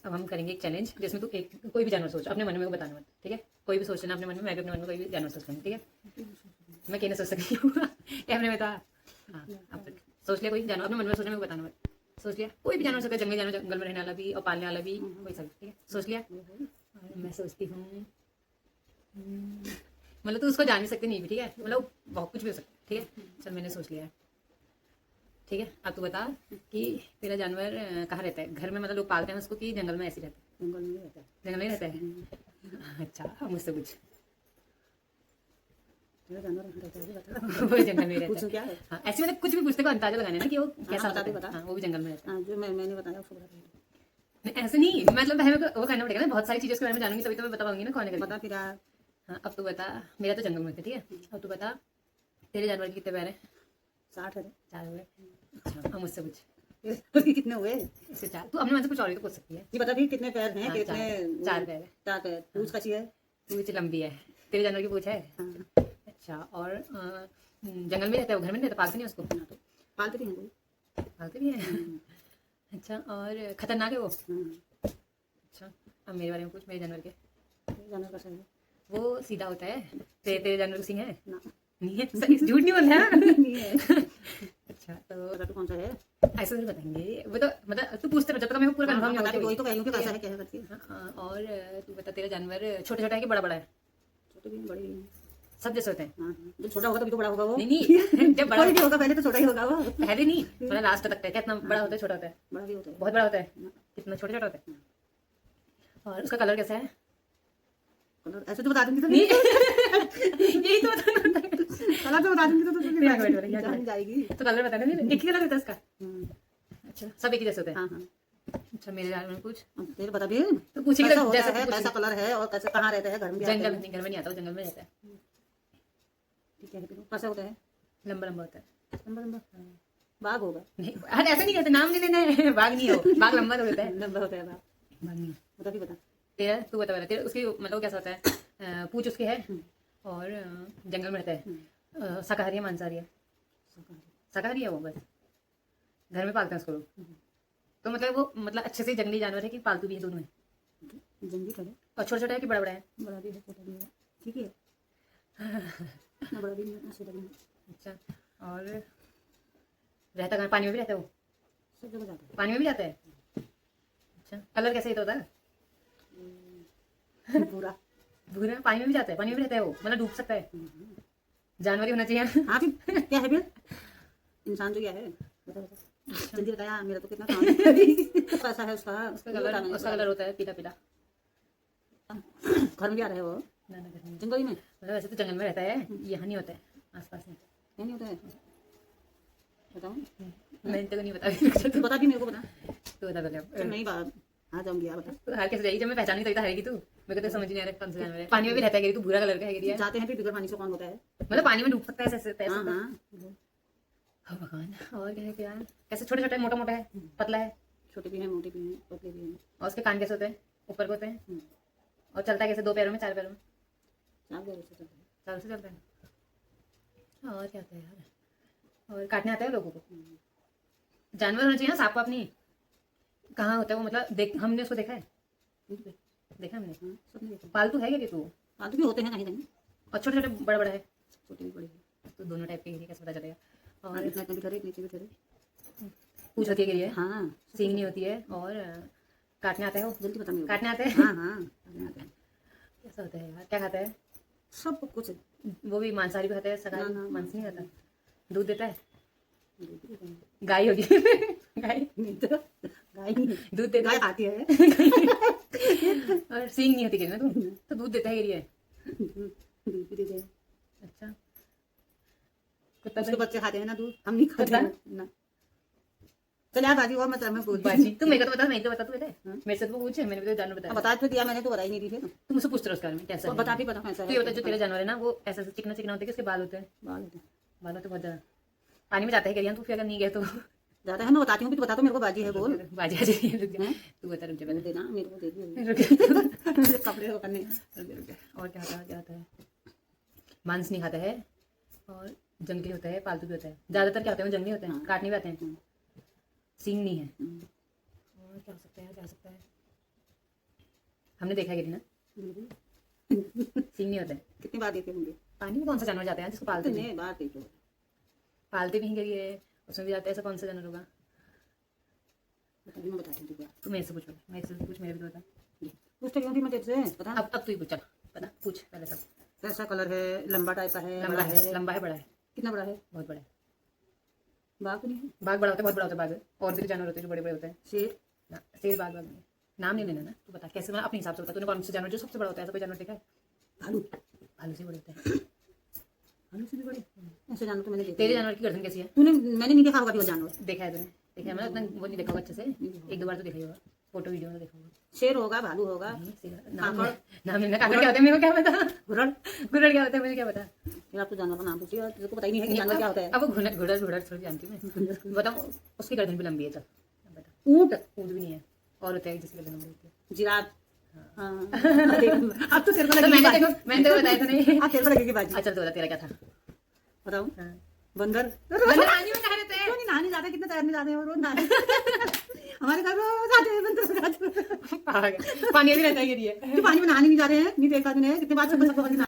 अब हम करेंगे एक चैलेंज जिसमें तू एक कोई भी जानवर सोच, अपने मन में वो बताना मत, ठीक है? कोई भी सोच लेना अपने मन में, मैं भी अपने मन में कोई भी जानवर सोच लूँगी, ठीक है? मैं कहना सोच सकती हूँ ये अपने में था। हाँ, अब तक सोच लिया कोई जानवर, अपने मन में सोचने में बताना मत। सोच लिया कोई भी जानवर सकता है, जंगली जानवर, जंगल में रहने वाला भी और पालने वाला भी, कोई सा भी, ठीक है? सोच लिया। और मैं सोचती हूँ मतलब तू उसको जान भी सकती नहीं भी, ठीक है? मतलब बहुत कुछ भी हो सकता है, ठीक है? चल मैंने सोच लिया है, ठीक है? अब तू बता कि तेरा जानवर कहाँ रहता है? घर में मतलब लोग पालते हैं उसको कि जंगल में ऐसे रहता है? जंगल में रहता है। जंगल में ही रहता है। अच्छा, अब मुझसे कुछ। मेरा जानवर रहता है, बता। वो जंगल में ही रहता पूछूं है। क्या है? हाँ, ऐसे मतलब कुछ भी पूछते को अंदाजा लगाना है ना कि वो कैसा बता होता दे, है। बता। हाँ, वो भी जंगल में रहता है। हाँ, जो मैंने बताया उसको बता दे। नहीं, ऐसे नहीं, मतलब हमें वो करना पड़ेगा ना, बहुत सारी चीज़ों के बारे में जानूंगी तभी तो मैं बता पाऊंगी ना कौन है बता करके। फिर यार। हाँ, अब तू बता। मेरा तो जंगल में था, ठीक है? अब तू बता तेरे जानवर के कितने पैर हैं? 60 है। 4 हुए। अच्छा, अब मुझसे कुछ। उसके कितने हुए? इससे 4, तू अपने मन से कुछ और भी तो पूछ सकती है। ये बता फिर कितने पैर हैं, हाँ, कितने? 4 पैर है। 4 पैर। पूछ कैसी है? पूछ लंबी है। तेरे जानवर की पूछ है। हाँ, अच्छा, और जंगल में रहता है वो, घर में नहीं रहता, पालते नहीं उसको? हाँ, तो पालते भी हैं कोई। पालते भी है। अच्छा, और खतरनाक है वो? हाँ, अच्छा, अब मेरे बारे में पूछ, मेरे जानवर के। ये जानवर कैसा है? वो सीधा होता है। तेरे जानवर को सिंह है? ना, नहीं है? झूठ नहीं बोलना है। नहीं है। अच्छा, तो बता तू कौन सा है? ऐसे नहीं बताएंगे वो तो, मतलब तू पूछते रहो जब तक मेरे को पूरा कंफर्म नहीं बता, होता। वही तो कह रही हूँ कि कैसा है, क्या है करके। हाँ, और तू बता तेरा जानवर छोटा छोटा है कि बड़ा बड़ा है? छोटे भी हैं, बड़े भी हैं। सब जैसे होते हैं? हाँ, जब छोटा होगा तभी तो बड़ा होगा वो। नहीं नहीं, जब बड़ा कोई भी होगा पहले तो छोटा ही होगा वो। पहले नहीं, मतलब लास्ट तक है क्या? इतना बड़ा होता है, छोटा होता है? बड़ा भी होता है। बहुत बड़ा होता है? कितना छोटा छोटा होता है? और उसका कलर कैसा है? कलर ऐसे तो बता दूंगी तो नहीं नहीं। यही तो बताना होता है। कलर तो बता दूंगी तो नहीं, आगे बैठ, यहाँ जान जाएगी। तो कलर बताना नहीं, एक ही कलर होता है उसका? हम्म, अच्छा, सब एक ही जैसे होते हैं? हाँ हाँ। अच्छा, मेरे जानवर में कुछ अब फिर बता भी। तो पूछेगी कैसा तो होता जैसे है, तू कैसा पूछेगी। कलर है और कैसे कहाँ रहता है? घर में भी आते जंगल हैं। नहीं, घर में नहीं आता, वो जंगल में रहता है। ठीक है, फिर कैसा होता है? लंबा लंबा होता है। लंबा लंबा। बाघ होगा। नहीं, अरे ऐसे नहीं कहते, नाम नहीं लेना है। बाघ नहीं हो, बाघ लंबा तो होता है। लंबा होता है बाघ। बाघ नहीं है। बता भी, बता। तेरा तू बता तेरा उसकी मतलब कैसा होता है? पूछ उसकी है और जंगल में रहता है। शाकाहारी है मांसाहारी है? शाकाहारी है वो, बस घर में पालते हैं उसको लोग। तो मतलब वो मतलब अच्छे से जंगली जानवर है कि पालतू भी है, दोनों है? जंगली खड़े। और छोटा छोटा है कि बड़ा बड़ा है? बड़ा भी है, छोटा भी है। ठीक है। ना बड़ा भी नहीं है, ना छोटा भी नहीं है। अच्छा, और रहता कहाँ? पानी में भी रहता है वो? सब जगह जाता पानी में भी जाता है? अच्छा, कलर कैसे होता है? है। पूरा। भूरा? पानी में भी जाता है? पानी में भी रहता है वो, मतलब डूब सकता है? जानवर ही होना चाहिए। हाँ फिर क्या है फिर? इंसान जो क्या है? बता बता। जल्दी बताया, मेरा तो कितना काम है। कैसा है उसका? उसका कलर होता है पीला पीला। घर में भी आ रहा है वो? ना ना, घर में नहीं। जंगल में? मतलब वैसे तो जंगल में रहता है, यहाँ नहीं होता है, आसपास नहीं। क्या नहीं होता है? बताओ। मैंने तो नहीं बता। तू बता भी, मेरे को बता। तो बता चल पहले। नहीं बात, आ जाऊंगी यार, बता। तो हार कैसे जाएगी जब मैं पहचानी तभी तो हारेगी तू। मेरे को तो समझ नहीं आ रहा कौन सा जानवर है। पानी में भी रहता है, तू भूरा कलर का है? जाते हैं फिर बगैर पानी से कौन होता है? मतलब पानी में डूब सकता है ऐसे हाँ ऐसे? हाँ। हाँ भगवान, और क्या है क्या? कैसे छोटे छोटे, मोटा मोटा है, पतला है? छोटे भी हैं, मोटे भी हैं, पतले भी हैं। और उसके कान कैसे होते हैं? ऊपर को होते हैं? और चलता है कैसे? 2 पैरों में, 4 पैरों में? चार पैरों से चलते हैं। 4 से चलता है। और क्या होता है यार? और काटने आता है लोगों को? जानवर होना चाहिए ना, सांप वाप नहीं? कहाँ होता है वो, मतलब देख, हमने उसको देखा है? देखा हमने? हाँ, सब नहीं देखा। पालतू है क्या तू? पालतू भी होते हैं कहीं कहीं। और छोटे छोटे बड़ा बड़ा है? छोटे भी, बड़े भी। तो दोनों टाइप के गिरी कैसे पता चलेगा? और और इतना इतना भी ठहरे, नीचे भी ठहरे। पूछ होती है गिरी है? हाँ, सींग नहीं होती है? और काटने आता है वो? जल्दी बता मेरे को। काटने आते हैं? हाँ हाँ, काटने आते हैं। कैसा होता है यार? क्या खाता है? सब कुछ। वो भी मांसाहारी भी खाता है? शाकाहारी? ना, ना, मांस नहीं खाता? दूध देता है? दूध भी देते हैं। गाय होगी। गाय नहीं तो गाय नहीं। दूध देता गाय है? खाती है। और सींग नहीं होती गिरी ना तू, तो दूध देता है गिरी है? दूध भी देते हैं। अच्छा, कुत्ता उसके तो बच्चे खाते हैं ना दूध, हम नहीं खाते कुत्ता? हैं ना। चल यार बाजी, और मैं पूछ बाजी तू मेरे को तो बता, मैं तो बता, तू बता हाँ? मेरे से तो पूछ, मैंने भी तो जानवर बताया। बता तो दिया मैंने, तो बताई नहीं थी फिर। तू मुझसे पूछ रहा उसके बारे में कैसा तो है? बता भी, बता कैसा तू ये बता, है। जो तेरा जानवर है ना वो ऐसा चिकना चिकना होता है कि उसके बाल होते हैं? बाल होते हैं। बाल होते हैं बहुत ज्यादा। पानी में जाता है क्या? तू फिर अगर नहीं गया तो ज्यादा है, मैं बताती हूँ, फिर बता, तो मेरे को बाजी है बोल। बाजी आ जाएगी। रुक जा, हैं? तू बता, रुक जा वो पहले। देना मेरे को, दे दियो। रुक जा, मेरे कपड़े वो करने। रुक जा, रुक जा। और क्या होता है? क्या होता है? मांस नहीं खाता है और जंगली होता है, पालतू भी होता है। ज्यादातर क्या होते हैं? वो जंगली होते हैं, हाँ। काटने भी आते हैं। सींग नहीं है। हम्म। और क्या हो सकता है? क्या हो सकता है? हमने देखा है गिरी ना, सींग नहीं होते हैं। कितनी बार देखे होंगे, पानी में कौन सा जानवर जाता है जिसको पालते नहीं, कितने बार देखे। पालते भी हैं गिरी है, उसमें भी जाता है, ऐसा कौन सा जानवर होगा? मैं बता दूंगी। तू मेरे से पूछ, मैं इससे पूछ, मेरे भी तो बता। पूछते क्यों थी मैं तेरे से, पता अब तू ही पूछ, चल पता पूछ पहले सब। कैसा कलर है, लंबा टाइप का है, लंबा बड़ा है, लंबा है, बड़ा है, कितना बड़ा है, बहुत बड़ा है। बाघ तो नहीं है, बाघ बड़ा होता है, बहुत बड़ा होता है बाघ। और भी तो जानवर होते हैं जो बड़े बड़े होते हैं। शेर, ना, शेर बाघ नहीं, नाम नहीं लेना ना, तू बता कैसे, मैं अपने हिसाब से बता। तूने कौन सा जानवर जो सबसे बड़ा होता है, ऐसा कोई जानवर देखा है? भालू, भालू से बड़े होते हैं। भालू से भी बड़े ऐसे जानवर तो मैंने देखे। तेरे जानवर की गर्दन कैसी है? मैंने नहीं देखा होगा वो जानवर। देखा है तूने? देखा है, मैंने उतना वो नहीं देखा होगा अच्छे से, एक दो बार तो देखा ही होगा, फोटो वीडियो में देखा होगा। शेर होगा, भालू होगा, नाम लेना, काकड़ क्या होता है मेरे को क्या पता, घुड़ड़। गुड़ड़ क्या होता है मुझे क्या पता। फिर आप तो जानवर का नाम पूछिए और तेरे को पता ही नहीं है कि जानवर क्या होता है। अब वो घुड़ड़ थोड़ी जानती हूँ मैं, बताओ। उसकी गर्दन भी लंबी है, चल अब बता। ऊंट, ऊँट भी नहीं है, और होता है जिसकी गर्दन लंबी होती है। जिराफ, हाँ। अब तो तेरे को तो लगेगी मैंने बाजी। देखो, मैंने तो बताया था नहीं। अब तेरे को लगेगी बाजी। अच्छा तो बता, तेरा क्या था? बताऊं, हाँ। बंदर। बंदर पानी में कहाँ रहते हैं? क्यों नहीं नहाने जाते, कितने तैरने जाते हैं वो, रोज नहाने। हमारे घर रोज आते हैं बंदर। पानी भी रहता है ये। पानी में नहाने नहीं जा रहे हैं, नहीं देखा तूने कितने बार सब